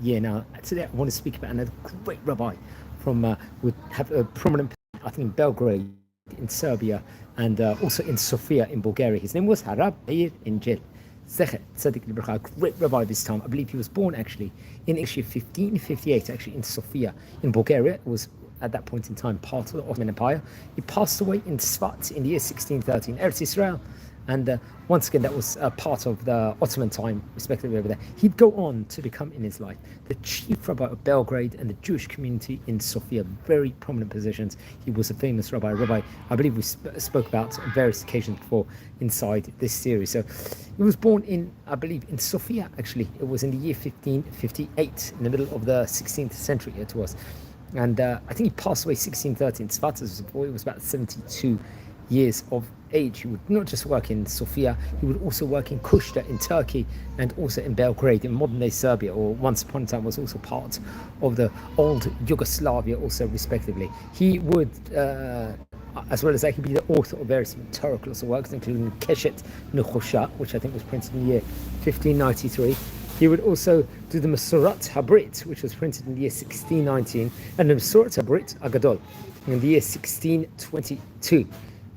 year. Now, today I want to speak about another great rabbi from would have a prominent, I think, in Belgrade, in Serbia, and also in Sofia in Bulgaria. His name was Rabbi Meir Angel. A great rabbi of his time. I believe he was born actually in 1558, actually in Sofia in Bulgaria. It was at that point in time part of the Ottoman Empire. He passed away in Sfat in the year 1613, Eretz Israel. And once again, that was part of the Ottoman time, respectively, over there. He'd go on to become, in his life, the chief rabbi of Belgrade and the Jewish community in Sofia, very prominent positions. He was a famous rabbi, I believe we spoke about on various occasions before inside this series. So he was born in, I believe, in Sofia, actually. It was in the year 1558, in the middle of the 16th century it was. And I think he passed away 1613. Tzfat, as a boy, was about 72 years of age. He would not just work in Sofia, he would also work in Kushta in Turkey and also in Belgrade in modern day Serbia, or once upon a time was also part of the old Yugoslavia also respectively. He would, as well as that, he'd be the author of various Torah works, including Keshet Nechosha, which I think was printed in the year 1593. He would also do the Mesurat Habrit, which was printed in the year 1619, and the Mesurat Habrit Agadol in the year 1622.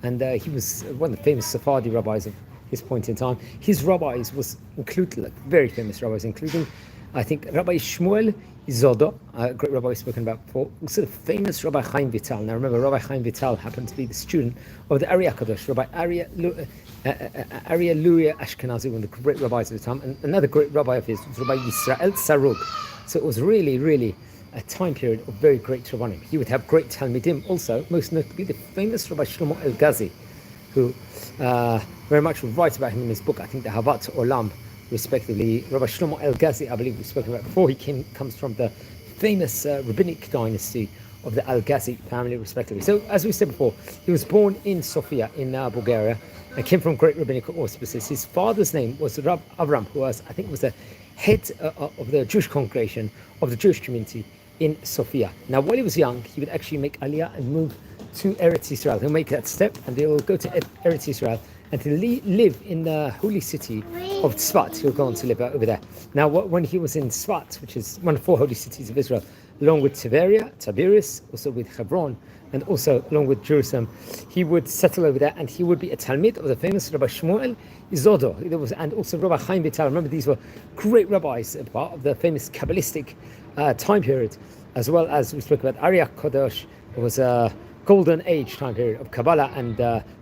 And he was one of the famous Sephardi rabbis of his point in time. His rabbis was included, like very famous rabbis, including, I think, Rabbi Shmuel Izodo, a great rabbi we've spoken about before. Also the famous Rabbi Chaim Vital. Now remember, Rabbi Chaim Vital happened to be the student of the Ari HaKadosh, Rabbi Aryeh Luria Ashkenazi, one of the great rabbis of the time. And another great rabbi of his was Rabbi Yisrael Sarug. So it was really a time period of very great Rabbanim. He would have great Talmidim also, most notably the famous Rabbi Shlomo El-Ghazi, who very much would write about him in his book, I think the Havat Olam, respectively. Rabbi Shlomo El-Ghazi, I believe we've spoken about before, he comes from the famous rabbinic dynasty of the Al-Ghazi family, respectively. So, as we said before, he was born in Sofia, in Bulgaria, and came from great rabbinic auspices. His father's name was Rabbi Avraham, who was, I think, was the head of the Jewish congregation of the Jewish community in Sofia. Now, while he was young, he would actually make Aliyah and move to Eretz Israel. He'll make that step, and they'll go to Eretz Israel, and to live in the holy city of Tzfat. He'll go on to live over there. Now, when he was in Tzfat, which is one of the 4 holy cities of Israel, along with Tiberias, also with Hebron, and also along with Jerusalem, he would settle over there, and he would be a Talmid of the famous Rabbi Shmuel Izodo, and also Rabbi Chaim Vital. Remember, these were great rabbis, part of the famous Kabbalistic time period, as well as we spoke about Ari HaKadosh. It was a golden age time period of Kabbalah and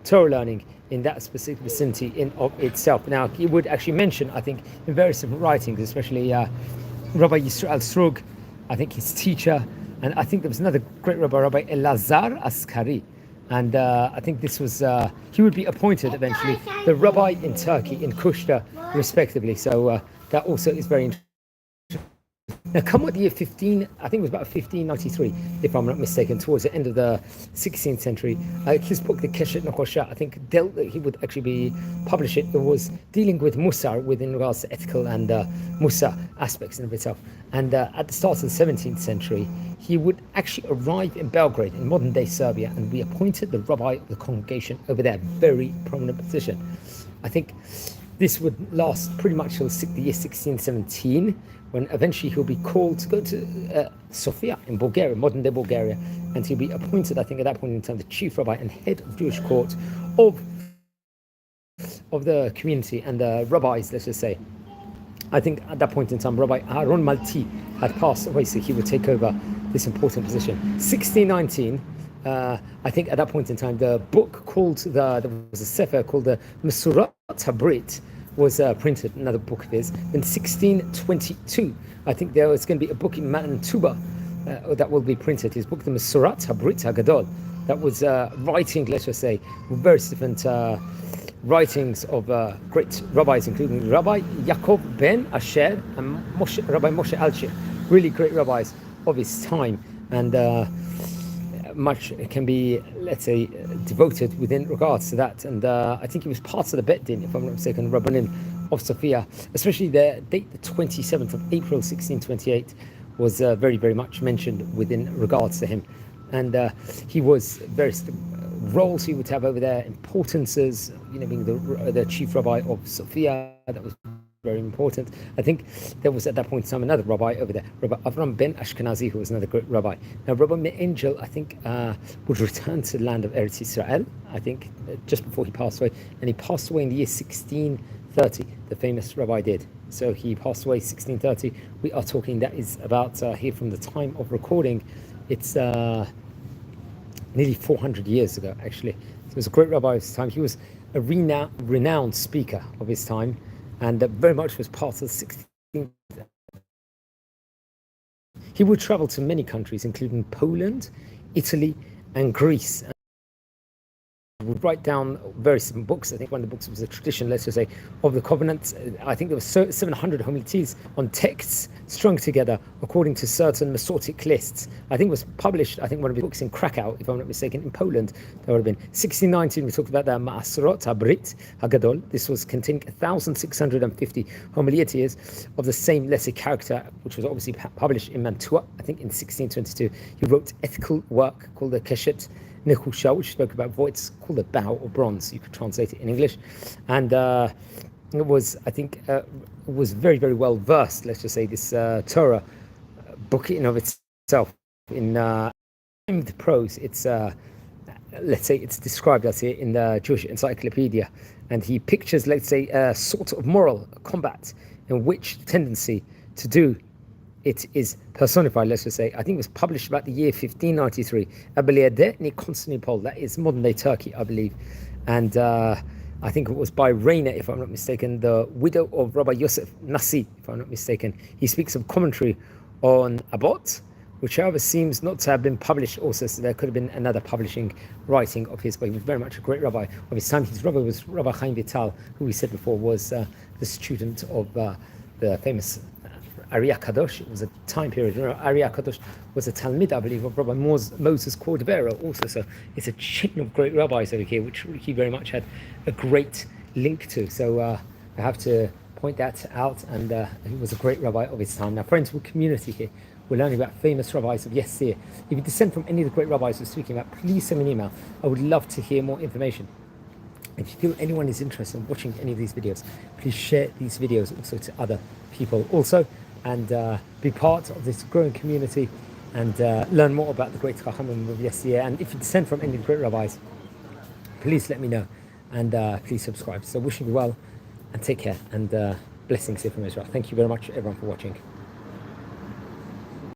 Torah learning in that specific vicinity in of itself. Now, he would actually mention, I think, in various different writings, especially Rabbi Yisrael Srug, I think his teacher, and I think there was another great rabbi, Rabbi Elazar Askari, and I think this was, he would be appointed eventually the rabbi in Turkey, in Kushta, respectively. So that also is very interesting. Now, come what the year 15, I think it was about 1593, if I'm not mistaken, towards the end of the 16th century, his book, the Keshet Nechosha, I think he would actually be published. It was dealing with Musar, within regards to ethical and Musar aspects in of itself. And at the start of the 17th century, he would actually arrive in Belgrade, in modern day Serbia, and be appointed the rabbi of the congregation over there. Very prominent position. I think this would last pretty much till the year 1617, when eventually he'll be called to go to Sofia in Bulgaria, modern day Bulgaria, and he'll be appointed, I think at that point in time, the chief rabbi and head of Jewish court of the community and the rabbis, let's just say. I think at that point in time, Rabbi Aaron Malti had passed away, so he would take over this important position. 1619, I think at that point in time, the book called, there was a sefer called the Mesurat Habrit, was printed, another book of his. In 1622, I think there was going to be a book in Matan Tuba that will be printed. His book, the Mesurat Habrit Hagadol, that was writing, let's just say, various different writings of great rabbis, including Rabbi Yaakov ben Asher and Rabbi Moshe Alshir, really great rabbis of his time, and much can be, let's say, devoted within regards to that. And I think he was part of the Bet Din, if I'm not mistaken, Rabbanim of Sofia, especially the date, the 27th of April 1628, was very, very much mentioned within regards to him. And he was various roles he would have over there, importances, being the chief rabbi of Sofia, that was very important. I think there was at that point in time another rabbi over there, Rabbi Avraham ben Ashkenazi, who was another great rabbi. Now, Rabbi Meir Angel, I think, would return to the land of Eretz Israel, I think, just before he passed away. And he passed away in the year 1630, the famous rabbi did. So he passed away 1630. We are talking, that is about, here from the time of recording, it's nearly 400 years ago, actually. He was a great rabbi of his time. He was a renowned speaker of his time, and very much was part of the 16th. He would travel to many countries, including Poland, Italy, and Greece. Would write down various books. I think one of the books was a tradition, let's just say, of the covenant. I think there were 700 homilies on texts strung together according to certain Masortic lists. I think it was published, I think one of the books in Krakow, if I'm not mistaken, in Poland. There would have been 1619. We talked about the Ma'asorot HaBrit HaGadol. This was containing 1,650 homilies of the same, let's say, character, which was obviously published in Mantua, I think in 1622. He wrote ethical work called the Keshet Nechusha, which spoke about voids, called a bow of bronze. You could translate it in English, and it was, I think, was very, very well versed. Let's just say this Torah book in of itself in the prose. It's let's say it's described as here in the Jewish Encyclopedia, and he pictures, let's say, a sort of moral combat in which the tendency to do it is personified, let's just say. I think it was published about the year 1593. Constantinople, that is modern day Turkey, I believe. And I think it was by Rainer, if I'm not mistaken, the widow of Rabbi Yosef Nassi, if I'm not mistaken. He speaks of commentary on Abbot, which however seems not to have been published also, so there could have been another publishing writing of his, but he was very much a great rabbi of his time. His rabbi was Rabbi Chaim Vital, who we said before was the student of the famous Ariya Kadosh. It was a time period. You know, Ariya Kadosh was a Talmid, I believe, of Rabbi Moses Cordovero also. So it's a chain of great rabbis over here, which he very much had a great link to. So I have to point that out, and he was a great rabbi of his time. Now, friends, we're community here. We're learning about famous rabbis of yesteryear. If you descend from any of the great rabbis we're speaking about, please send me an email. I would love to hear more information. If you feel anyone is interested in watching any of these videos, please share these videos also to other people also, and be part of this growing community, and learn more about the great Chachamim of yesteryear. And if you descend from any of the great rabbis, please let me know, and please subscribe. So wishing you well, and take care, and blessings here from Israel. Thank you very much, everyone, for watching.